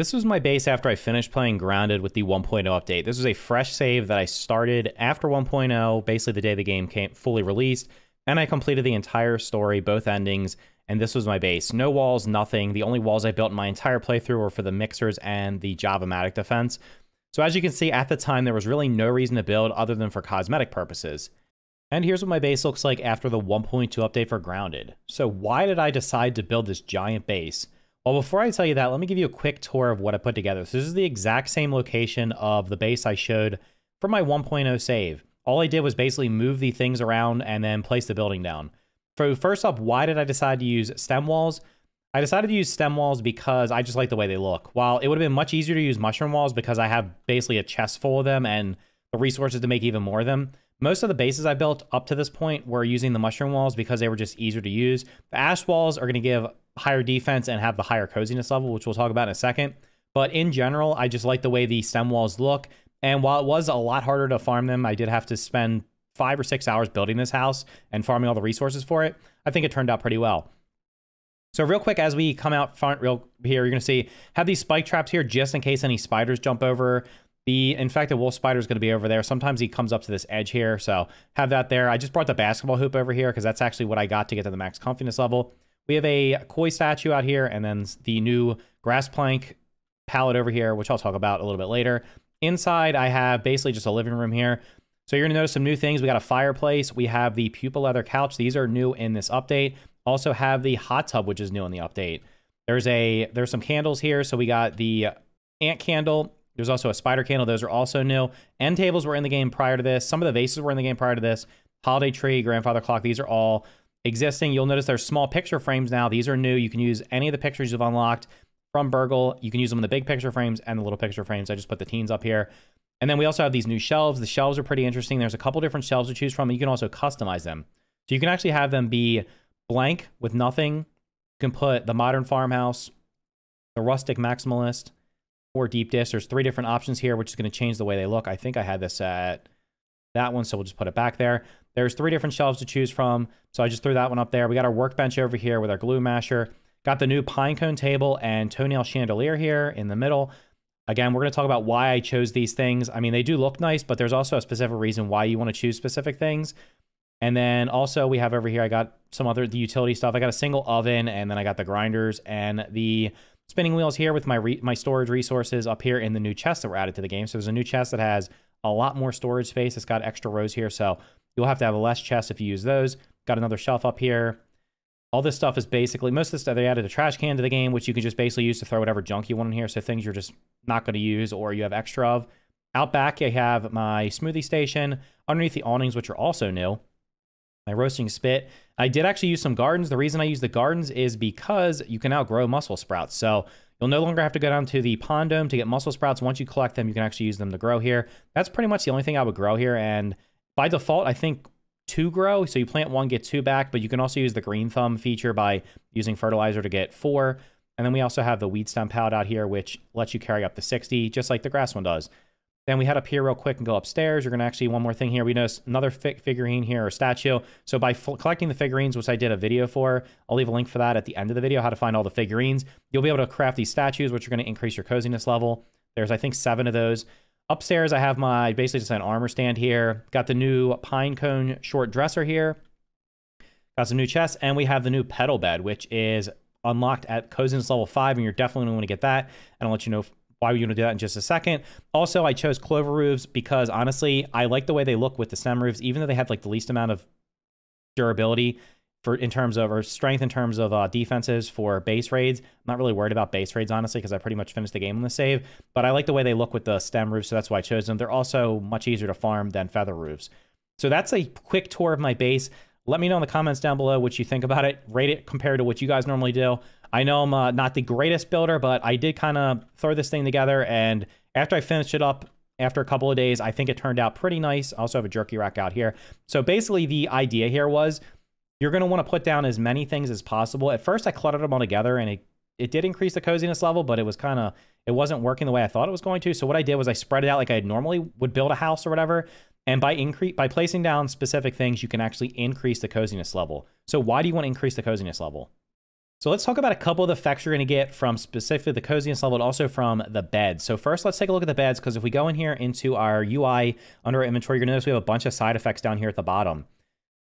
This was my base after I finished playing Grounded with the 1.0 update. This was a fresh save that I started after 1.0, basically the day the game came fully released, and I completed the entire story, both endings, and this was my base. No walls, nothing. The only walls I built in my entire playthrough were for the mixers and the Java-matic defense. So as you can see, at the time, there was really no reason to build other than for cosmetic purposes. And here's what my base looks like after the 1.2 update for Grounded. So why did I decide to build this giant base? Well, before I tell you that, let me give you a quick tour of what I put together. So this is the exact same location of the base I showed for my 1.0 save. All I did was basically move the things around and then place the building down. So first up, why did I decide to use stem walls? I decided to use stem walls because I just like the way they look. While it would have been much easier to use mushroom walls because I have basically a chest full of them and the resources to make even more of them, most of the bases I built up to this point were using the mushroom walls because they were just easier to use. The ash walls are going to give higher defense and have the higher coziness level, which we'll talk about in a second. But in general, I just like the way the stem walls look. And while it was a lot harder to farm them, I did have to spend 5 or 6 hours building this house and farming all the resources for it. I think it turned out pretty well. So real quick, as we come out front real here, you're going to see have these spike traps here just in case any spiders jump over. The infected wolf spider is going to be over there. Sometimes he comes up to this edge here, so have that there. I just brought the basketball hoop over here because that's actually what I got to get to the max comfiness level. We have a koi statue out here, and then the new grass plank pallet over here, which I'll talk about a little bit later. Inside, I have basically just a living room here. So you're going to notice some new things. We got a fireplace. We have the pupa leather couch. These are new in this update. Also have the hot tub, which is new in the update. There's some candles here. So we got the ant candle. There's also a spider candle. Those are also new. End tables were in the game prior to this. Some of the vases were in the game prior to this. Holiday tree, grandfather clock. These are all existing. You'll notice there's small picture frames now. These are new. You can use any of the pictures you've unlocked from Burgle. You can use them in the big picture frames and the little picture frames. I just put the teens up here. And then we also have these new shelves. The shelves are pretty interesting. There's a couple different shelves to choose from. And you can also customize them. So you can actually have them be blank with nothing. You can put the modern farmhouse, the rustic maximalist, or deep dish. There's 3 different options here, which is going to change the way they look. I think I had this at that one, so we'll just put it back there. There's 3 different shelves to choose from, so I just threw that one up there. We got our workbench over here with our glue masher. Got the new pine cone table and toenail chandelier here in the middle. Again, we're going to talk about why I chose these things. I mean, they do look nice, but there's also a specific reason why you want to choose specific things. And then also we have over here, I got some other the utility stuff. I got a single oven, and then I got the grinders and the spinning wheels here with my storage resources up here in the new chest that were added to the game. So there's a new chest that has a lot more storage space. It's got extra rows here, so you'll have to have a less chest if you use those. Got another shelf up here. All this stuff is basically, most of this stuff, they added a trash can to the game, which you can just basically use to throw whatever junk you want in here. So things you're just not going to use or you have extra of. Out back, I have my smoothie station. Underneath the awnings, which are also new. My roasting spit. I did actually use some gardens. The reason I use the gardens is because you can now grow mussel sprouts. So you'll no longer have to go down to the pond dome to get mussel sprouts. Once you collect them, you can actually use them to grow here. That's pretty much the only thing I would grow here. And by default, I think 2 grow. So you plant 1, get 2 back, but you can also use the green thumb feature by using fertilizer to get 4. And then we also have the weed stem pallet out here, which lets you carry up to 60, just like the grass one does. Then we head up here real quick and go upstairs. You're going to actually, one more thing here. We notice another figurine here, or statue. So by collecting the figurines, which I did a video for, I'll leave a link for that at the end of the video, how to find all the figurines. You'll be able to craft these statues, which are going to increase your coziness level. There's, I think, 7 of those. Upstairs, I have my, basically just an armor stand here. Got the new pine cone short dresser here. Got some new chests, and we have the new pedal bed, which is unlocked at coziness level 5, and you're definitely going to want to get that. And I'll let you know why we want to do that in just a second. Also, I chose clover roofs because honestly, I like the way they look with the stem roofs, even though they have like the least amount of durability in terms of, or strength in terms of defenses for base raids. I'm not really worried about base raids, honestly, because I pretty much finished the game on the save, but I like the way they look with the stem roofs, so that's why I chose them. They're also much easier to farm than feather roofs. So that's a quick tour of my base. Let me know in the comments down below what you think about it. Rate it compared to what you guys normally do. I know I'm not the greatest builder, but I did kind of throw this thing together, and after I finished it up, after a couple of days, I think it turned out pretty nice. I also have a jerky rack out here. So basically the idea here was you're going to want to put down as many things as possible. At first, I cluttered them all together, and it did increase the coziness level, but it wasn't working the way I thought it was going to. So what I did was I spread it out like I normally would build a house or whatever. And by placing down specific things, you can actually increase the coziness level. So why do you want to increase the coziness level? So let's talk about a couple of the effects you're going to get from specifically the coziness level and also from the beds. So first, let's take a look at the beds, because if we go in here into our UI under our inventory, you're going to notice we have a bunch of side effects down here at the bottom.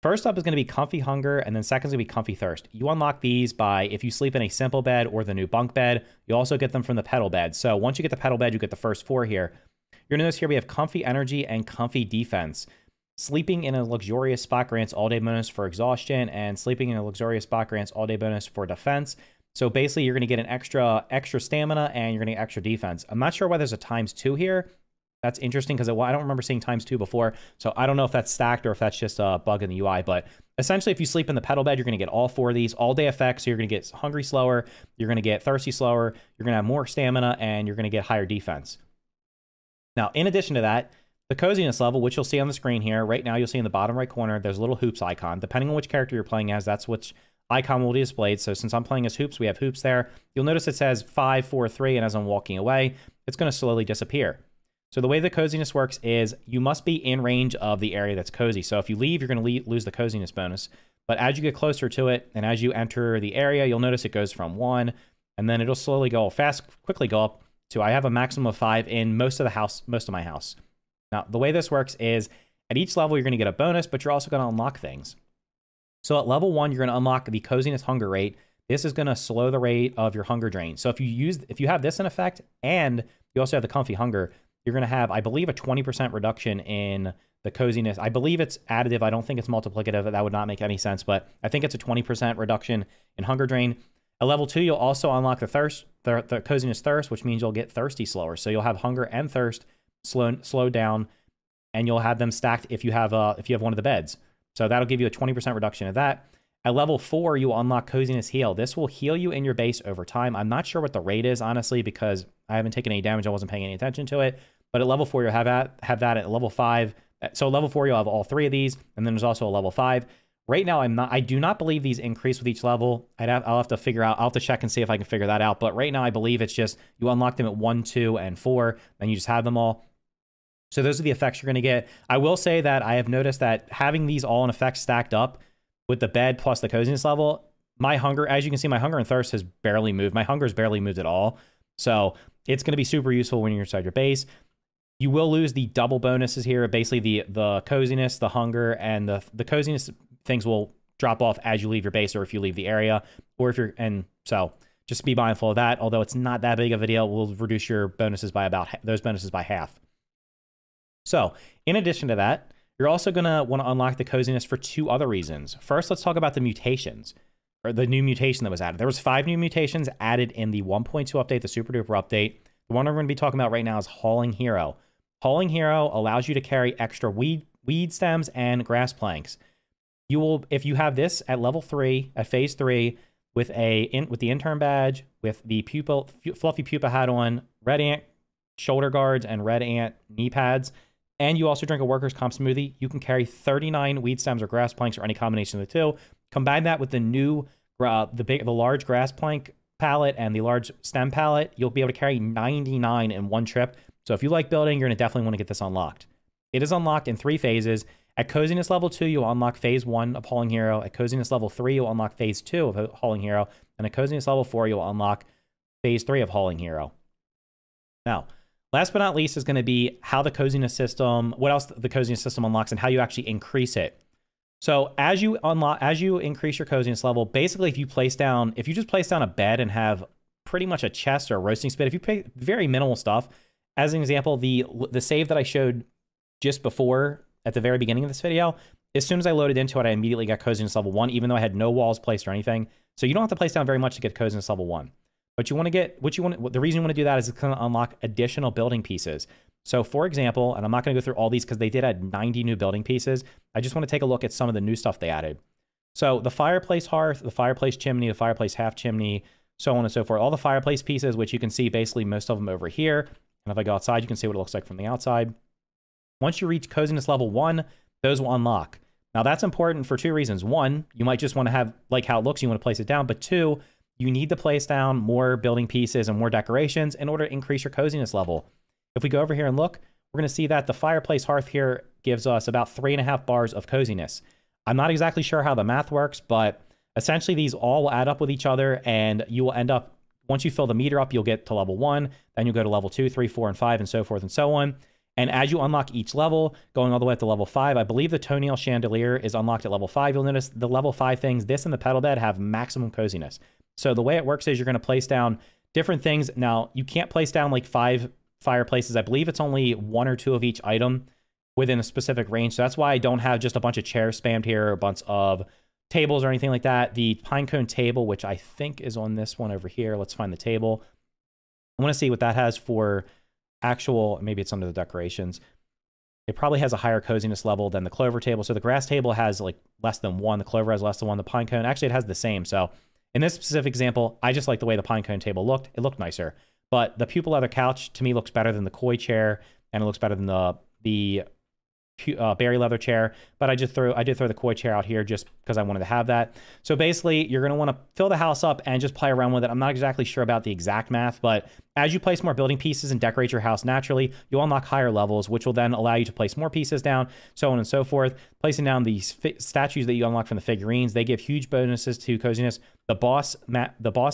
First up is going to be comfy hunger, and then second is going to be comfy thirst. You unlock these by if you sleep in a simple bed or the new bunk bed. You also get them from the pedal bed. So once you get the pedal bed, you get the first 4 here. You're going to notice here we have comfy energy and comfy defense. Sleeping in a luxurious spot grants all-day bonus for exhaustion, and sleeping in a luxurious spot grants all-day bonus for defense. So basically, you're going to get an extra stamina, and you're going to get extra defense. I'm not sure why there's a ×2 here. That's interesting, because I don't remember seeing ×2 before, so I don't know if that's stacked or if that's just a bug in the UI. But essentially, if you sleep in the pedal bed, you're going to get all 4 of these all-day effects. So you're going to get hungry slower, you're going to get thirsty slower, you're going to have more stamina, and you're going to get higher defense. Now, in addition to that, the coziness level, which you'll see on the screen here, right now you'll see in the bottom right corner, there's a little hoops icon. Depending on which character you're playing as, that's which icon will be displayed. So since I'm playing as hoops, we have hoops there. You'll notice it says 5, 4, 3, and as I'm walking away, it's going to slowly disappear. So the way the coziness works is you must be in range of the area that's cozy. So if you leave, you're going to lose the coziness bonus. But as you get closer to it, and as you enter the area, you'll notice it goes from 1, and then it'll slowly go quickly go up to, I have a maximum of 5 in most of my house. Now, the way this works is at each level, you're going to get a bonus, but you're also going to unlock things. So at level 1, you're going to unlock the coziness hunger rate. This is going to slow the rate of your hunger drain. So if you have this in effect and you also have the comfy hunger, you're going to have, I believe, a 20% reduction in the coziness. I believe it's additive. I don't think it's multiplicative. That would not make any sense, but I think it's a 20% reduction in hunger drain. At level 2, you'll also unlock the coziness thirst, which means you'll get thirsty slower. So you'll have hunger and thirst slow down, and you'll have them stacked if you have one of the beds. So that'll give you a 20% reduction of that. At level 4, you will unlock coziness heal. This will heal you in your base over time. I'm not sure what the rate is, honestly, because I haven't taken any damage. I wasn't paying any attention to it. But at level 4, you'll have that at level 5. So at level 4, you'll have all 3 of these, and then there's also a level 5. Right now, I do not believe these increase with each level. I'll have to figure out, I'll have to check and see if I can figure that out. But right now, I believe it's just you unlock them at 1, 2, and 4, and you just have them all. So those are the effects you're going to get. I will say that I have noticed that having these all in effect stacked up with the bed plus the coziness level, my hunger, as you can see, my hunger and thirst has barely moved. My hunger has barely moved at all. So it's going to be super useful when you're inside your base. You will lose the double bonuses here. Basically, the coziness, the hunger, and the coziness things will drop off as you leave your base or if you leave the area. And so just be mindful of that. Although it's not that big of a deal, we'll reduce your bonuses by those bonuses by half. So, in addition to that, you're also going to want to unlock the coziness for 2 other reasons. First, let's talk about the mutations, or the new mutation that was added. There was 5 new mutations added in the 1.2 update, the Super Duper update. The one we're going to be talking about right now is Hauling Hero. Hauling Hero allows you to carry extra weed stems and grass planks. You will, if you have this at level 3, at phase 3, with the intern badge, with the fluffy pupa hat on, red ant shoulder guards, and red ant knee pads, and you also drink a workers' comp smoothie, you can carry 39 weed stems or grass planks or any combination of the 2. Combine that with the new, the large grass plank pallet and the large stem pallet, you'll be able to carry 99 in one trip. So if you like building, you're going to definitely want to get this unlocked. It is unlocked in 3 phases. At coziness level 2, you'll unlock phase 1 of Hauling Hero. At coziness level 3, you'll unlock phase 2 of Hauling Hero. And at coziness level 4, you'll unlock phase 3 of Hauling Hero. Now, last but not least is going to be how the coziness system, what else the coziness system unlocks and how you actually increase it. So as you increase your coziness level, basically if you just place down a bed and have pretty much a chest or a roasting spit, if you pay very minimal stuff, as an example, the save that I showed just before at the very beginning of this video, as soon as I loaded into it, I immediately got coziness level 1, even though I had no walls placed or anything. So you don't have to place down very much to get coziness level 1. But the reason you want to do that is it's going to unlock additional building pieces. So for example, and I'm not going to go through all these because they did add 90 new building pieces. I just want to take a look at some of the new stuff they added. So the fireplace hearth, the fireplace chimney, the fireplace half chimney, so on and so forth. All the fireplace pieces, which you can see basically most of them over here. And if I go outside, you can see what it looks like from the outside. Once you reach coziness level 1, those will unlock. Now that's important for 2 reasons. 1, you might just want to have, like how it looks, you want to place it down. But 2, you need to place down more building pieces and more decorations in order to increase your coziness level. If we go over here and look, we're going to see that the fireplace hearth here gives us about 3.5 bars of coziness. I'm not exactly sure how the math works, but Essentially, these all will add up with each other, and you will end up, once you fill the meter up, you'll get to level 1, then you'll go to level 2, 3, 4, and 5, and so forth and so on. And as you unlock each level, going all the way up to level 5, I believe the toenail chandelier is unlocked at level 5. You'll notice the level 5 things, this and the pedal bed, have maximum coziness. So the way it works is you're going to place down different things. Now, you can't place down like 5 fireplaces. I believe it's only 1 or 2 of each item within a specific range. So that's why I don't have just a bunch of chairs spammed here, a bunch of tables or anything like that. The pinecone table, which I think is on this one over here. Let's find the table. I want to see what that has for actual, maybe it's under the decorations. It probably has a higher coziness level than the clover table. So the grass table has like less than 1. The clover has less than 1. The pinecone, actually it has the same. So in this specific example, I just like the way the pinecone table looked. It looked nicer. But the pupil leather couch to me looks better than the koi chair, and it looks better than the berry leather chair. But I did throw the koi chair out here just because I wanted to have that. So basically, you're going to want to fill the house up and just play around with it. I'm not exactly sure about the exact math, but as you place more building pieces and decorate your house naturally, you'll unlock higher levels, which will then allow you to place more pieces down, so on and so forth. Placing down these statues that you unlock from the figurines, they give huge bonuses to coziness. The boss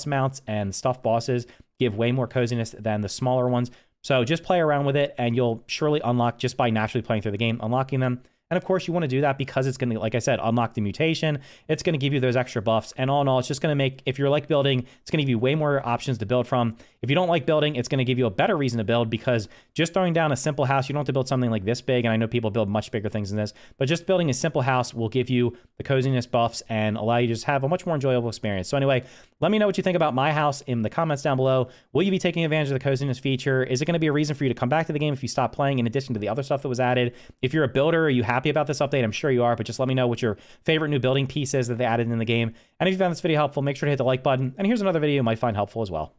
mounts and stuffed bosses give way more coziness than the smaller ones. So just play around with it, and you'll surely unlock just by naturally playing through the game, unlocking them. And of course, you want to do that because it's going to, like I said, unlock the mutation. It's going to give you those extra buffs. And all in all, it's just going to make, if you're like building, it's going to give you way more options to build from. If you don't like building, it's going to give you a better reason to build, because just throwing down a simple house, you don't have to build something like this big. And I know people build much bigger things than this, but just building a simple house will give you the coziness buffs and allow you to just have a much more enjoyable experience. So anyway, let me know what you think about my house in the comments down below. Will you be taking advantage of the coziness feature? Is it going to be a reason for you to come back to the game if you stop playing, in addition to the other stuff that was added? If you're a builder, are you happy about this update? I'm sure you are, but just let me know what your favorite new building piece is that they added in the game. And if you found this video helpful, make sure to hit the like button. And here's another video you might find helpful as well.